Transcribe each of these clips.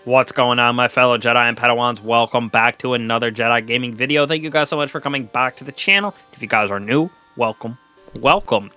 What's going on, my fellow Jedi and Padawans? Welcome back to another Jedi gaming video. Thank you guys so much for coming back to the channel. If you guys are new, welcome.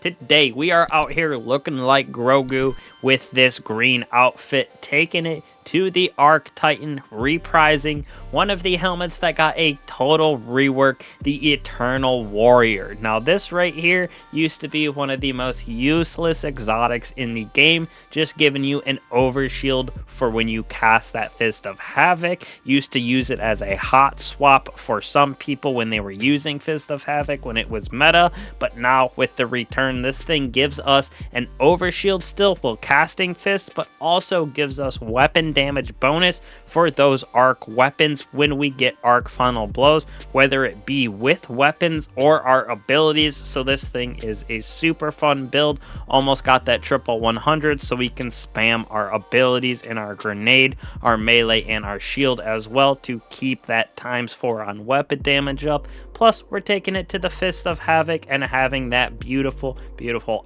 Today we are out here looking like Grogu with this green outfit, taking it to the Arc Titan, reprising one of the helmets that got a total rework, the Eternal Warrior. Now this right here used to be one of the most useless exotics in the game, just giving you an overshield for when you cast that Fist of Havoc. Used to use it as a hot swap for some people when they were using Fist of Havoc when it was meta, but now with the return, this thing gives us an overshield still while casting Fist, but also gives us weapon damage bonus for those arc weapons when we get arc final blows, whether it be with weapons or our abilities. So this thing is a super fun build. Almost got that triple 100, so we can spam our abilities in our grenade, our melee, and our shield as well to keep that ×4 on weapon damage up. Plus, we're taking it to the Fist of Havoc and having that beautiful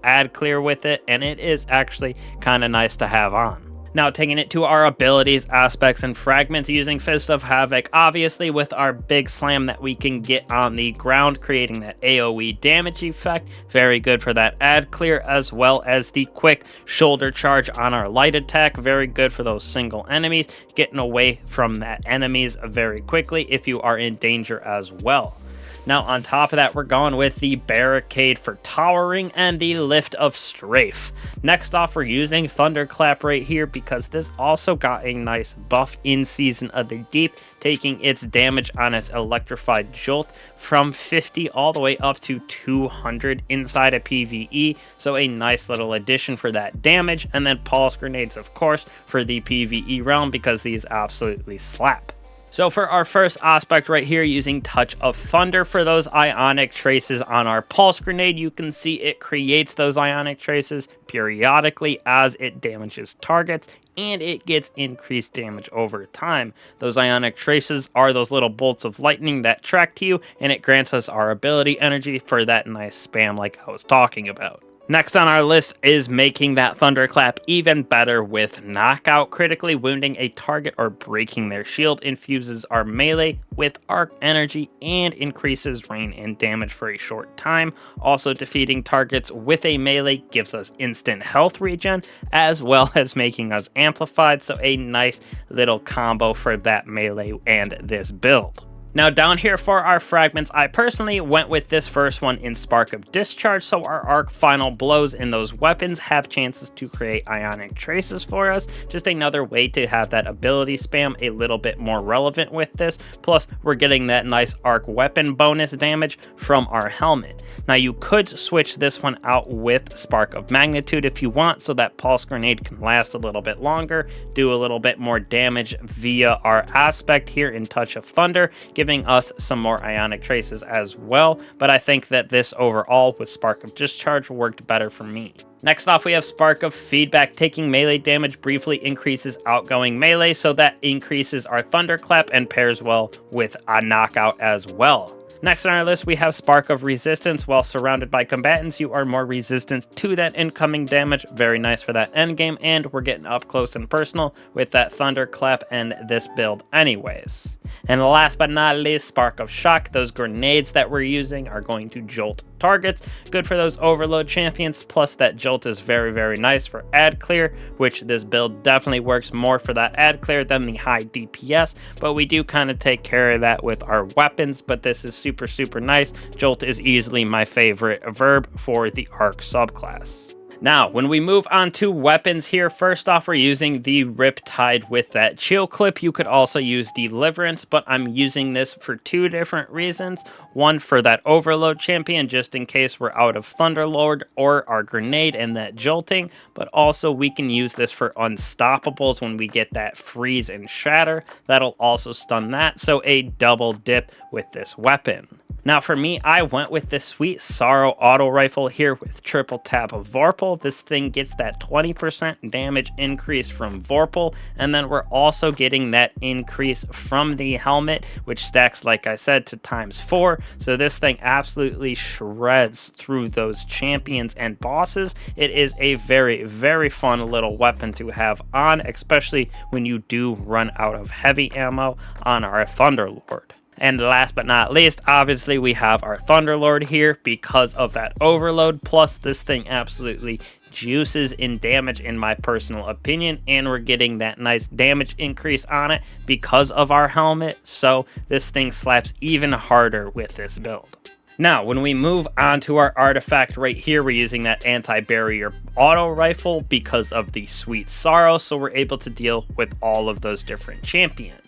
ad clear with it, and it is actually kind of nice to have on. Now, taking it to our abilities, aspects, and fragments using Fist of Havoc, obviously with our big slam that we can get on the ground, creating that AoE damage effect. Very good for that ad clear, as well as the quick shoulder charge on our light attack. Very good for those single enemies, getting away from that enemies very quickly if you are in danger as well. Now, on top of that, we're going with the Barricade for towering and the Lift of Strafe. Next off, we're using Thunderclap right here because this also got a nice buff in Season of the Deep, taking its damage on its Electrified Jolt from 50 all the way up to 200 inside of PvE. So a nice little addition for that damage. And then Pulse Grenades, of course, for the PvE realm because these absolutely slap. So for our first aspect right here, using Touch of Thunder for those ionic traces on our Pulse Grenade, you can see it creates those ionic traces periodically as it damages targets, and it gets increased damage over time. Those ionic traces are those little bolts of lightning that track to you, and it grants us our ability energy for that nice spam like I was talking about. Next on our list is making that Thunderclap even better with Knockout. Critically wounding a target or breaking their shield infuses our melee with arc energy and increases rain and damage for a short time. Also, defeating targets with a melee gives us instant health regen, as well as making us amplified. So a nice little combo for that melee and this build. Now down here for our fragments, I personally went with this first one in Spark of Discharge, so our arc final blows in those weapons have chances to create ionic traces for us. Just another way to have that ability spam a little bit more relevant with this. Plus, we're getting that nice arc weapon bonus damage from our helmet. Now you could switch this one out with Spark of Magnitude if you want, so that Pulse Grenade can last a little bit longer, do a little bit more damage via our aspect here in Touch of Thunder, giving us some more ionic traces as well, but I think that this overall with Spark of Discharge worked better for me. Next off, we have Spark of Feedback. Taking melee damage briefly increases outgoing melee, so that increases our Thunderclap and pairs well with a Knockout as well. Next on our list, we have Spark of Resistance. While surrounded by combatants, you are more resistant to that incoming damage. Very nice for that endgame, and we're getting up close and personal with that Thunderclap and this build anyways. And last but not least, Spark of Shock. Those grenades that we're using are going to jolt targets. Good for those overload champions, plus that jolt is very nice for ad clear, which this build definitely works more for that ad clear than the high DPS, but we do kind of take care of that with our weapons, but this is super nice. Jolt is easily my favorite verb for the arc subclass. Now, when we move on to weapons here, first off, we're using the Riptide with that chill clip. You could also use Deliverance, but I'm using this for two different reasons. One, for that overload champion, just in case we're out of Thunderlord or our grenade and that jolting, but also we can use this for unstoppables when we get that freeze and shatter. That'll also stun that, so a double dip with this weapon. Now for me, I went with this sweet Sorrow auto rifle here with triple tap of Vorpal. rifle, this thing gets that 20% damage increase from Vorpal, and then we're also getting that increase from the helmet, which stacks, like I said, to ×4. So this thing absolutely shreds through those champions and bosses. It is a very, very fun little weapon to have on, especially when you do run out of heavy ammo on our Thunderlord. And last but not least, obviously we have our Thunderlord here because of that overload, plus this thing absolutely juices in damage in my personal opinion, and we're getting that nice damage increase on it because of our helmet, so this thing slaps even harder with this build. Now, when we move on to our artifact right here, we're using that anti-barrier auto rifle because of the Sweet Sorrow, so we're able to deal with all of those different champions.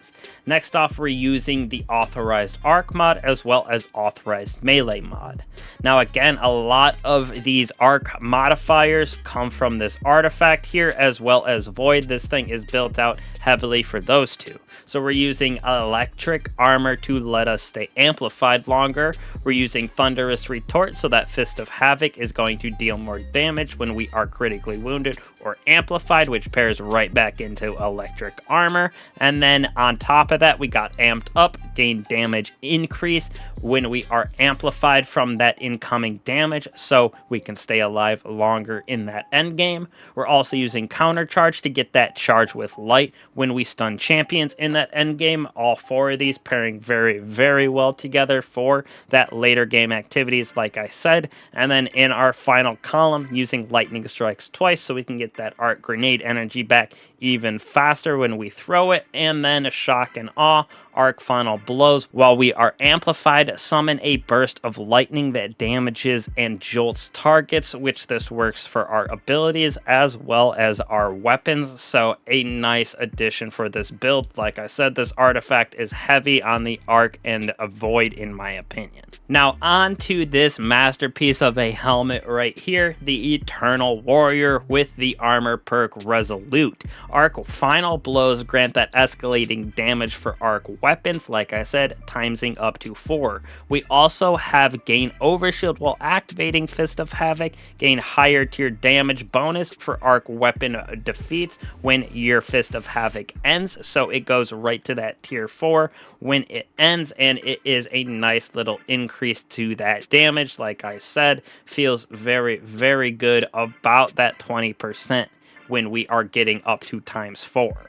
Next off, we're using the authorized arc mod as well as authorized melee mod. Now again, a lot of these arc modifiers come from this artifact here as well as void. This thing is built out heavily for those two. So we're using electric armor to let us stay amplified longer. We're using thunderous retort so that Fist of Havoc is going to deal more damage when we are critically wounded or amplified, which pairs right back into electric armor. And then on top of that, we got amped up, gain damage increase when we are amplified from that incoming damage, so we can stay alive longer in that end game. We're also using counter charge to get that charge with light when we stun champions in that end game. All four of these pairing very, very well together for that later game activities, like I said. And then in our final column, using lightning strikes twice so we can get that arc grenade energy back even faster when we throw it, and then a shock and awe arc final blows while we are amplified, summon a burst of lightning that damages and jolts targets, which this works for our abilities as well as our weapons. So a nice addition for this build. Like I said, this artifact is heavy on the arc and a void in my opinion. Now on to this masterpiece of a helmet right here, the Eternal Warrior with the armor perk Resolute. Arc final blows grant that escalating damage for arc weapons, like I said, timesing up to 4. We also have gain overshield while activating Fist of Havoc, gain higher tier damage bonus for arc weapon defeats when your Fist of Havoc ends, so it goes right to that tier 4 when it ends, and it is a nice little increase to that damage. Like I said, feels very, very good, about that 20% when we are getting up to ×4.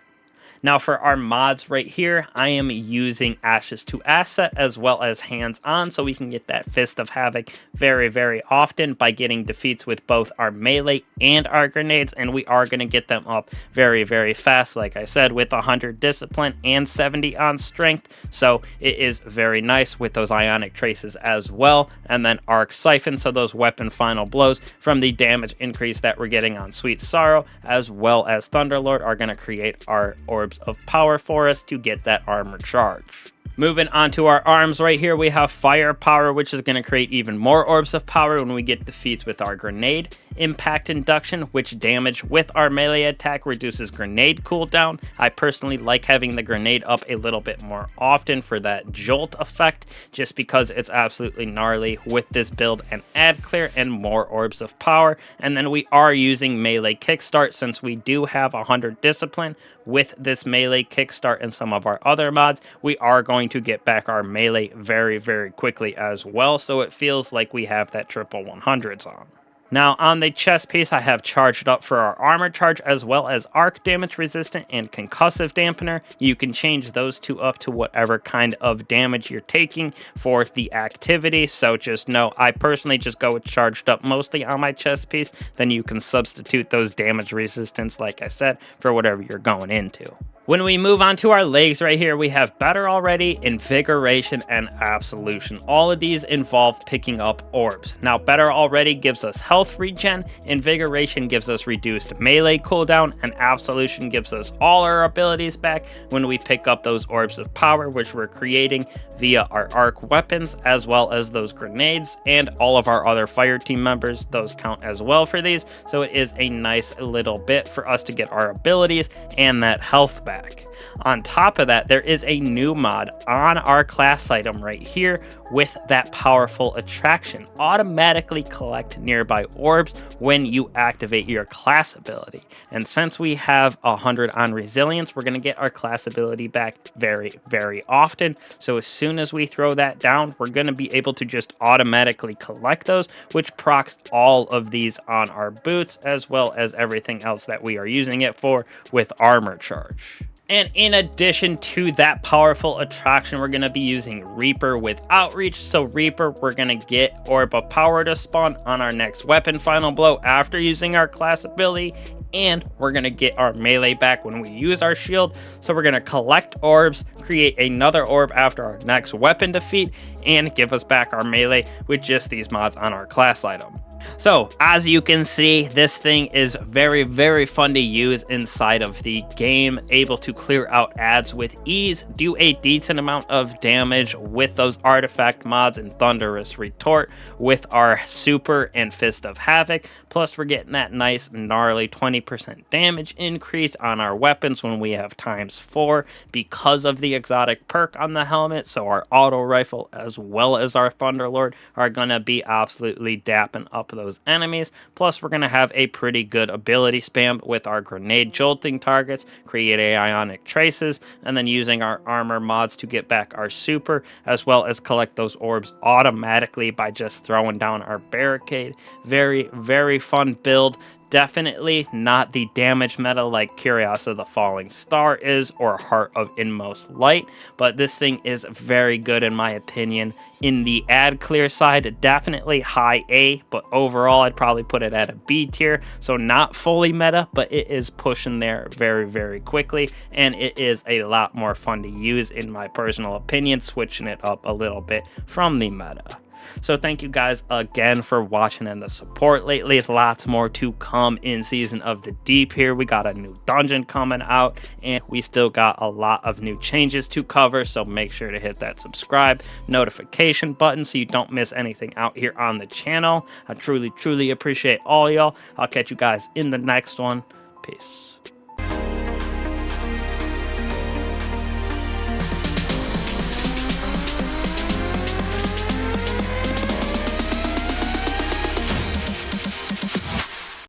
Now for our mods right here, I am using Ashes to Asset as well as Hands On, so we can get that Fist of Havoc very, very often by getting defeats with both our melee and our grenades, and we are going to get them up very, very fast, like I said, with 100 discipline and 70 on strength, so it is very nice with those ionic traces as well. And then Arc Siphon, so those weapon final blows from the damage increase that we're getting on Sweet Sorrow as well as Thunderlord are going to create our orbs of power for us to get that armor charge. Moving on to our arms right here, we have Firepower, which is going to create even more orbs of power when we get defeats with our grenade. Impact Induction, which damage with our melee attack reduces grenade cooldown. I personally like having the grenade up a little bit more often for that jolt effect, just because it's absolutely gnarly with this build and add clear and more orbs of power. And then we are using melee kickstart since we do have 100 discipline. With this melee kickstart and some of our other mods, we are going to get back our melee very, very quickly as well, so it feels like we have that triple 100s on. Now on the chest piece, I have charged up for our armor charge as well as arc damage resistant and concussive dampener. You can change those two up to whatever kind of damage you're taking for the activity, so just know I personally just go with charged up mostly on my chest piece. Then you can substitute those damage resistance, like I said, for whatever you're going into. When we move on to our legs right here, we have Better Already, Invigoration, and Absolution. All of these involve picking up orbs. Now, Better Already gives us health regen, Invigoration gives us reduced melee cooldown, and Absolution gives us all our abilities back when we pick up those orbs of power, which we're creating via our arc weapons, as well as those grenades, and all of our other fire team members. Those count as well for these, so it is a nice little bit for us to get our abilities and that health back. back. On top of that, there is a new mod on our class item right here with that powerful attraction. Automatically collect nearby orbs when you activate your class ability. And since we have 100 on resilience, we're going to get our class ability back very, very often. So as soon as we throw that down, we're going to be able to just automatically collect those, which procs all of these on our boots, as well as everything else that we are using it for with armor charge. And in addition to that powerful attraction, we're going to be using Reaper with Outreach. So Reaper, we're going to get Orb of Power to spawn on our next weapon final blow after using our class ability. And we're going to get our melee back when we use our shield. So we're going to collect orbs, create another orb after our next weapon defeat, and give us back our melee with just these mods on our class item. So as you can see, this thing is very, very fun to use inside of the game, able to clear out ads with ease, do a decent amount of damage with those artifact mods and Thunderous Retort with our Super and Fist of Havoc. Plus we're getting that nice gnarly 20% damage increase on our weapons when we have ×4 because of the exotic perk on the helmet. So our auto rifle as well as our Thunderlord are going to be absolutely dapping up those enemies. Plus we're going to have a pretty good ability spam with our grenade jolting targets, create ionic traces, and then using our armor mods to get back our super, as well as collect those orbs automatically by just throwing down our barricade. Very, very fun build. Definitely not the damage meta like Curiosity of the Falling Star is, or Heart of Inmost Light, but this thing is very good in my opinion. In the ad clear side, definitely high A, but overall I'd probably put it at a B tier, so not fully meta, but it is pushing there very, very quickly, and it is a lot more fun to use in my personal opinion, switching it up a little bit from the meta. So thank you guys again for watching and the support lately. Lots more to come in Season of the Deep here. We got a new dungeon coming out, and we still got a lot of new changes to cover, so make sure to hit that subscribe notification button so you don't miss anything out here on the channel. I truly, truly appreciate all y'all. I'll catch you guys in the next one. Peace.